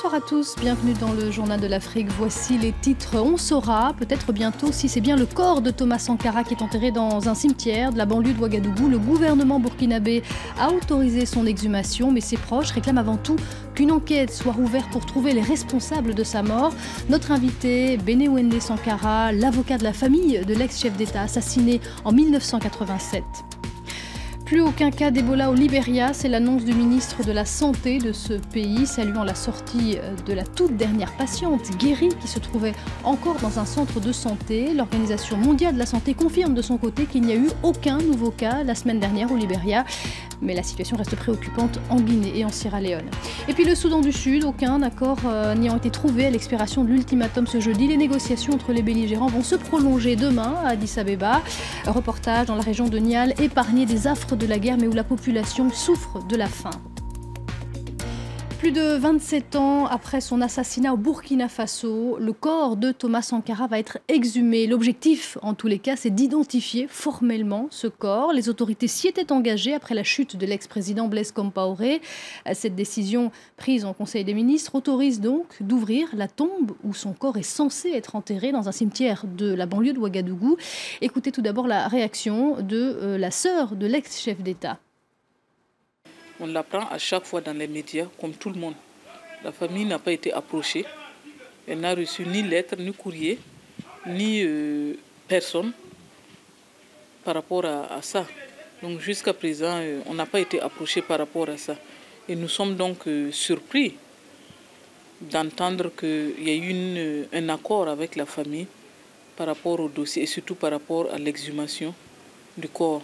Bonsoir à tous, bienvenue dans le Journal de l'Afrique. Voici les titres. On saura peut-être bientôt si c'est bien le corps de Thomas Sankara qui est enterré dans un cimetière de la banlieue de Ouagadougou. Le gouvernement burkinabé a autorisé son exhumation, mais ses proches réclament avant tout qu'une enquête soit rouverte pour trouver les responsables de sa mort. Notre invité, Benewende Sankara, l'avocat de la famille de l'ex-chef d'État assassiné en 1987. Plus aucun cas d'Ebola au Libéria, c'est l'annonce du ministre de la Santé de ce pays, saluant la sortie de la toute dernière patiente guérie qui se trouvait encore dans un centre de santé. L'Organisation mondiale de la santé confirme de son côté qu'il n'y a eu aucun nouveau cas la semaine dernière au Libéria. Mais la situation reste préoccupante en Guinée et en Sierra Leone. Et puis le Soudan du Sud, aucun accord n'ayant été trouvé à l'expiration de l'ultimatum ce jeudi. Les négociations entre les belligérants vont se prolonger demain à Addis Abeba. Reportage dans la région de Nial, épargnée des affres de la guerre mais où la population souffre de la faim. Plus de 27 ans après son assassinat au Burkina Faso, le corps de Thomas Sankara va être exhumé. L'objectif, en tous les cas, c'est d'identifier formellement ce corps. Les autorités s'y étaient engagées après la chute de l'ex-président Blaise Compaoré. Cette décision prise en Conseil des ministres autorise donc d'ouvrir la tombe où son corps est censé être enterré dans un cimetière de la banlieue de Ouagadougou. Écoutez tout d'abord la réaction de la sœur de l'ex-chef d'État. On l'apprend à chaque fois dans les médias, comme tout le monde. La famille n'a pas été approchée. Elle n'a reçu ni lettre, ni courrier, ni personne par rapport à ça. Donc jusqu'à présent, on n'a pas été approché par rapport à ça. Et nous sommes donc surpris d'entendre qu'il y a eu un accord avec la famille par rapport au dossier et surtout par rapport à l'exhumation du corps.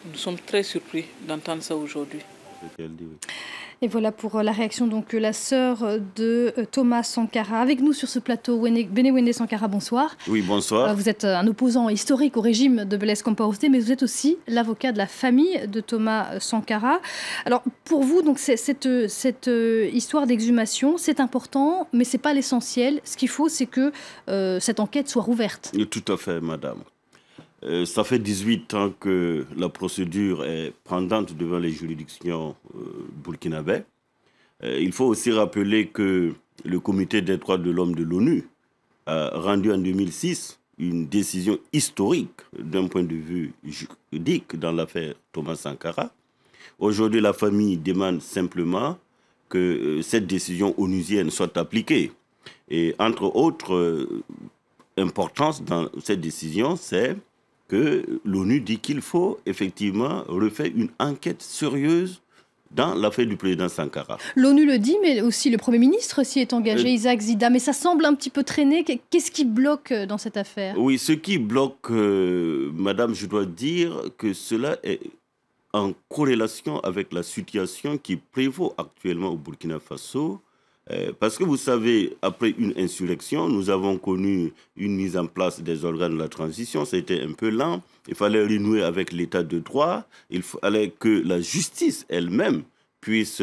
Nous sommes très surpris d'entendre ça aujourd'hui. Et voilà pour la réaction donc la sœur de Thomas Sankara. Avec nous sur ce plateau, Benewende Sankara, bonsoir. Oui, bonsoir. Vous êtes un opposant historique au régime de Blaise Compaoré, mais vous êtes aussi l'avocat de la famille de Thomas Sankara. Alors pour vous, donc cette histoire d'exhumation, c'est important, mais ce n'est pas l'essentiel. Ce qu'il faut, c'est que cette enquête soit rouverte. Tout à fait, madame. Ça fait 18 ans que la procédure est pendante devant les juridictions burkinabées. Il faut aussi rappeler que le Comité des droits de l'homme de l'ONU a rendu en 2006 une décision historique d'un point de vue juridique dans l'affaire Thomas Sankara. Aujourd'hui, la famille demande simplement que cette décision onusienne soit appliquée. Et entre autres importances dans cette décision, c'est que l'ONU dit qu'il faut effectivement refaire une enquête sérieuse dans l'affaire du président Sankara. L'ONU le dit, mais aussi le Premier ministre s'y est engagé, Isaac Zida. Mais ça semble un petit peu traîner. Qu'est-ce qui bloque dans cette affaire? Oui, ce qui bloque, madame, je dois dire que cela est en corrélation avec la situation qui prévaut actuellement au Burkina Faso. Parce que vous savez, après une insurrection, nous avons connu une mise en place des organes de la transition. C'était un peu lent. Il fallait renouer avec l'état de droit. Il fallait que la justice elle-même puisse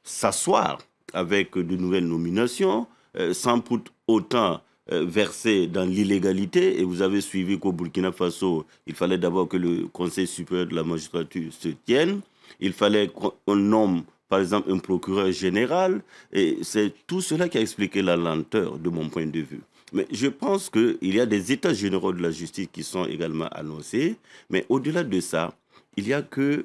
s'asseoir avec de nouvelles nominations, sans pour autant verser dans l'illégalité. Et vous avez suivi qu'au Burkina Faso, il fallait d'abord que le Conseil supérieur de la magistrature se tienne. Il fallait qu'on nomme par exemple un procureur général, et c'est tout cela qui a expliqué la lenteur de mon point de vue. Mais je pense qu'il y a des états généraux de la justice qui sont également annoncés, mais au-delà de ça, il n'y a que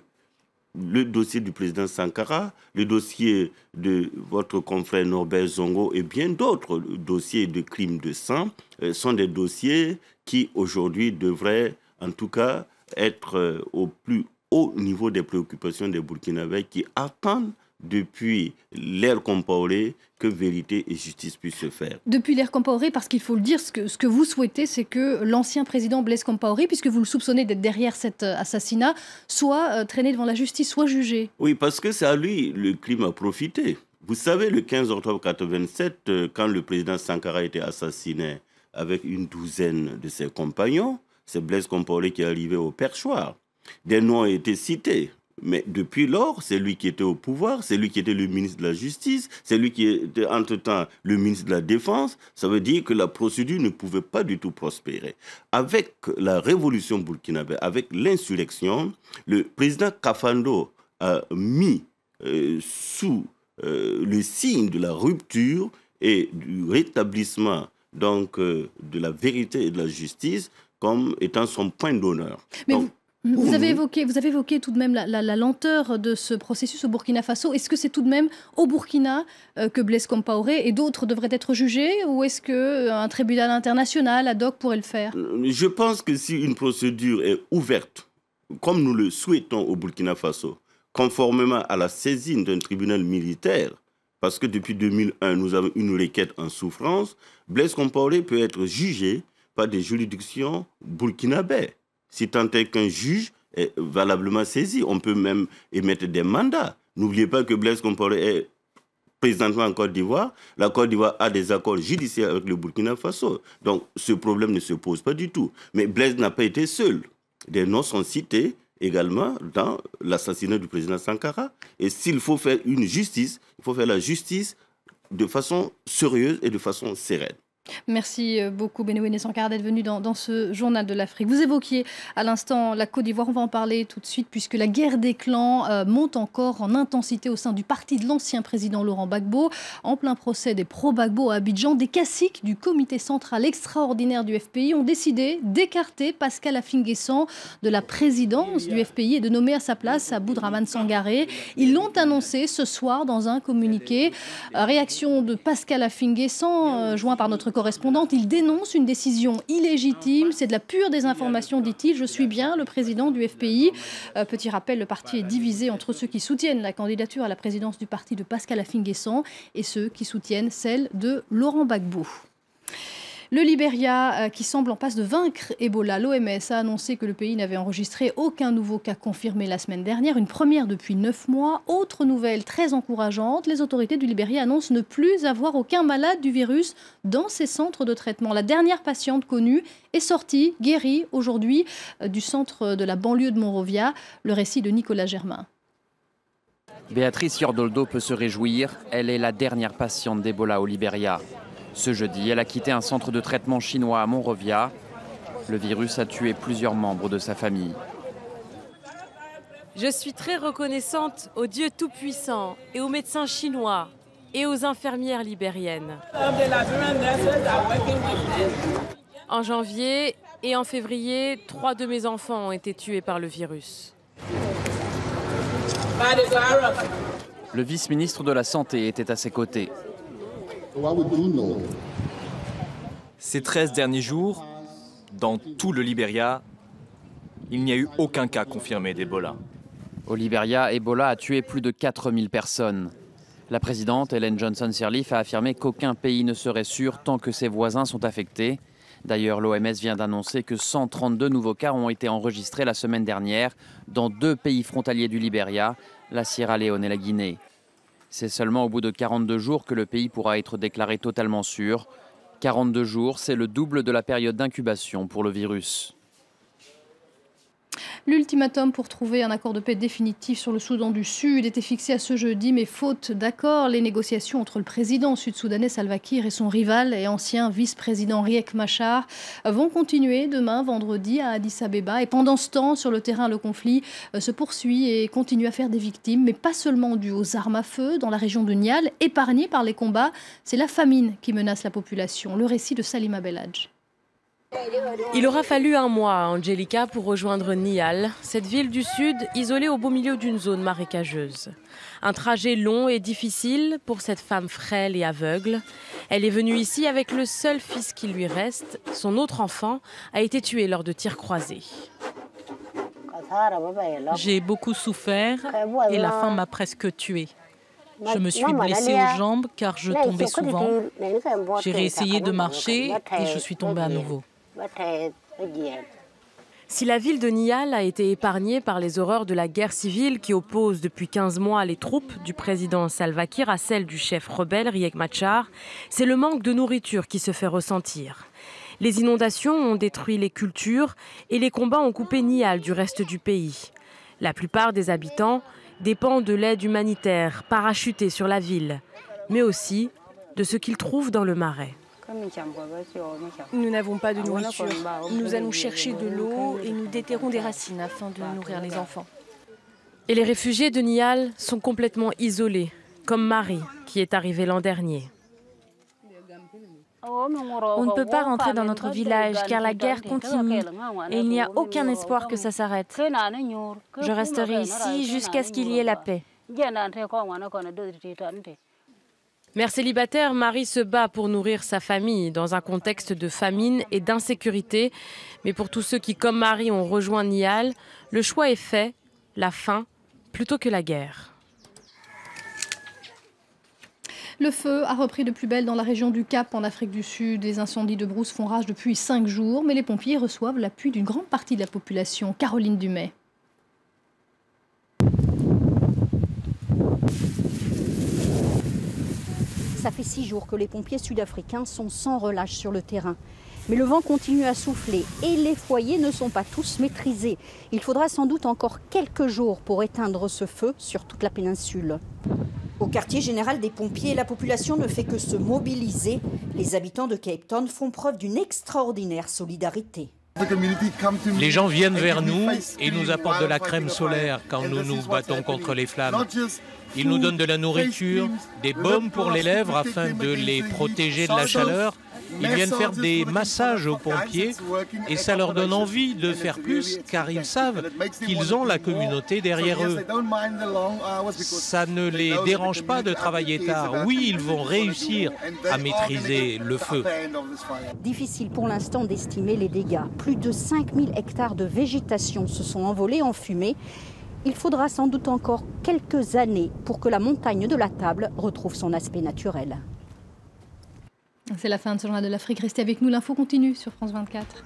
le dossier du président Sankara, le dossier de votre confrère Norbert Zongo et bien d'autres dossiers de crimes de sang sont des dossiers qui aujourd'hui devraient en tout cas être au plus haut niveau des préoccupations des Burkinabés qui attendent depuis l'ère Compaoré que vérité et justice puissent se faire. Depuis l'ère Compaoré, parce qu'il faut le dire, ce que vous souhaitez, c'est que l'ancien président Blaise Compaoré, puisque vous le soupçonnez d'être derrière cet assassinat, soit traîné devant la justice, soit jugé. Oui, parce que c'est à lui le crime a profité. Vous savez, le 15 octobre 1987, quand le président Sankara a été assassiné avec une douzaine de ses compagnons, c'est Blaise Compaoré qui est arrivé au perchoir. Des noms ont été cités, mais depuis lors, c'est lui qui était au pouvoir, c'est lui qui était le ministre de la Justice, c'est lui qui était entre-temps le ministre de la Défense. Ça veut dire que la procédure ne pouvait pas du tout prospérer. Avec la révolution burkinabé, avec l'insurrection, le président Kafando a mis sous le signe de la rupture et du rétablissement donc, de la vérité et de la justice comme étant son point d'honneur. Vous avez évoqué tout de même la lenteur de ce processus au Burkina Faso. Est-ce que c'est tout de même au Burkina que Blaise Compaoré et d'autres devraient être jugés, ou est-ce qu'un tribunal international ad hoc pourrait le faire? Je pense que si une procédure est ouverte, comme nous le souhaitons au Burkina Faso, conformément à la saisine d'un tribunal militaire, parce que depuis 2001, nous avons une requête en souffrance, Blaise Compaoré peut être jugé par des juridictions burkinabais. Si tant est qu'un juge est valablement saisi, on peut même émettre des mandats. N'oubliez pas que Blaise Compaoré est présentement en Côte d'Ivoire. La Côte d'Ivoire a des accords judiciaires avec le Burkina Faso. Donc ce problème ne se pose pas du tout. Mais Blaise n'a pas été seul. Des noms sont cités également dans l'assassinat du président Sankara. Et s'il faut faire une justice, il faut faire la justice de façon sérieuse et de façon sereine. Merci beaucoup Benouéné Sankara d'être venu dans ce journal de l'Afrique. Vous évoquiez à l'instant la Côte d'Ivoire, on va en parler tout de suite puisque la guerre des clans monte encore en intensité au sein du parti de l'ancien président Laurent Gbagbo. En plein procès des pro-Gbagbo à Abidjan, des caciques du comité central extraordinaire du FPI ont décidé d'écarter Pascal Affi-N'Guessan de la présidence du FPI et de nommer à sa place Aboudrahmane Sangaré. Ils l'ont annoncé ce soir dans un communiqué. Réaction de Pascal Affi-N'Guessan, joint par notre correspondante, il dénonce une décision illégitime. C'est de la pure désinformation, dit-il. Je suis bien le président du FPI. Petit rappel, le parti est divisé entre ceux qui soutiennent la candidature à la présidence du parti de Pascal Affi-N'Guessan et ceux qui soutiennent celle de Laurent Gbagbo. Le Libéria, qui semble en passe de vaincre Ebola, l'OMS a annoncé que le pays n'avait enregistré aucun nouveau cas confirmé la semaine dernière, une première depuis 9 mois. Autre nouvelle très encourageante, les autorités du Libéria annoncent ne plus avoir aucun malade du virus dans ces centres de traitement. La dernière patiente connue est sortie, guérie aujourd'hui du centre de la banlieue de Monrovia. Le récit de Nicolas Germain. Béatrice Yordoldo peut se réjouir, elle est la dernière patiente d'Ebola au Libéria. Ce jeudi, elle a quitté un centre de traitement chinois à Monrovia. Le virus a tué plusieurs membres de sa famille. Je suis très reconnaissante au Dieu Tout-Puissant et aux médecins chinois et aux infirmières libériennes. En janvier et en février, 3 de mes enfants ont été tués par le virus. Le vice-ministre de la Santé était à ses côtés. Ces 13 derniers jours, dans tout le Libéria, il n'y a eu aucun cas confirmé d'Ebola. Au Libéria, Ebola a tué plus de 4000 personnes. La présidente Ellen Johnson Sirleaf a affirmé qu'aucun pays ne serait sûr tant que ses voisins sont affectés. D'ailleurs, l'OMS vient d'annoncer que 132 nouveaux cas ont été enregistrés la semaine dernière dans 2 pays frontaliers du Libéria, la Sierra Leone et la Guinée. C'est seulement au bout de 42 jours que le pays pourra être déclaré totalement sûr. 42 jours, c'est le double de la période d'incubation pour le virus. L'ultimatum pour trouver un accord de paix définitif sur le Soudan du Sud était fixé à ce jeudi, mais faute d'accord, les négociations entre le président sud-soudanais Salva Kiir et son rival et ancien vice-président Riek Machar vont continuer demain, vendredi, à Addis Abeba. Et pendant ce temps, sur le terrain, le conflit se poursuit et continue à faire des victimes, mais pas seulement dues aux armes à feu. Dans la région de Nial, épargnée par les combats, c'est la famine qui menace la population. Le récit de Salima Belhadj. Il aura fallu un mois à Angelica pour rejoindre Nial, cette ville du sud isolée au beau milieu d'une zone marécageuse. Un trajet long et difficile pour cette femme frêle et aveugle. Elle est venue ici avec le seul fils qui lui reste. Son autre enfant a été tué lors de tirs croisés. J'ai beaucoup souffert et la faim m'a presque tuée. Je me suis blessée aux jambes car je tombais souvent. J'ai réessayé de marcher et je suis tombée à nouveau. Si la ville de Nial a été épargnée par les horreurs de la guerre civile qui oppose depuis 15 mois les troupes du président Salva Kiir à celles du chef rebelle Riek Machar, c'est le manque de nourriture qui se fait ressentir. Les inondations ont détruit les cultures et les combats ont coupé Nial du reste du pays. La plupart des habitants dépendent de l'aide humanitaire parachutée sur la ville, mais aussi de ce qu'ils trouvent dans le marais. Nous n'avons pas de nourriture. Nous allons chercher de l'eau et nous déterrons des racines afin de nourrir les enfants. Et les réfugiés de Nial sont complètement isolés. comme Marie, qui est arrivée l'an dernier. On ne peut pas rentrer dans notre village car la guerre continue et il n'y a aucun espoir que ça s'arrête. Je resterai ici jusqu'à ce qu'il y ait la paix. Mère célibataire, Marie se bat pour nourrir sa famille dans un contexte de famine et d'insécurité. Mais pour tous ceux qui, comme Marie, ont rejoint Niyal, le choix est fait, la faim plutôt que la guerre. Le feu a repris de plus belle dans la région du Cap, en Afrique du Sud. Les incendies de brousse font rage depuis 5 jours, mais les pompiers reçoivent l'appui d'une grande partie de la population. Caroline Dumais. Ça fait 6 jours que les pompiers sud-africains sont sans relâche sur le terrain. Mais le vent continue à souffler et les foyers ne sont pas tous maîtrisés. Il faudra sans doute encore quelques jours pour éteindre ce feu sur toute la péninsule. Au quartier général des pompiers, la population ne fait que se mobiliser. Les habitants de Cape Town font preuve d'une extraordinaire solidarité. Les gens viennent vers nous et nous apportent de la crème solaire quand nous nous battons contre les flammes. Ils nous donnent de la nourriture, des baumes pour les lèvres afin de les protéger de la chaleur. Ils viennent faire des massages aux pompiers et ça leur donne envie de faire plus car ils savent qu'ils ont la communauté derrière eux. Ça ne les dérange pas de travailler tard. Oui, ils vont réussir à maîtriser le feu. Difficile pour l'instant d'estimer les dégâts. Plus de 5000 hectares de végétation se sont envolés en fumée. Il faudra sans doute encore quelques années pour que la montagne de la Table retrouve son aspect naturel. C'est la fin de ce journal de l'Afrique. Restez avec nous, l'info continue sur France 24.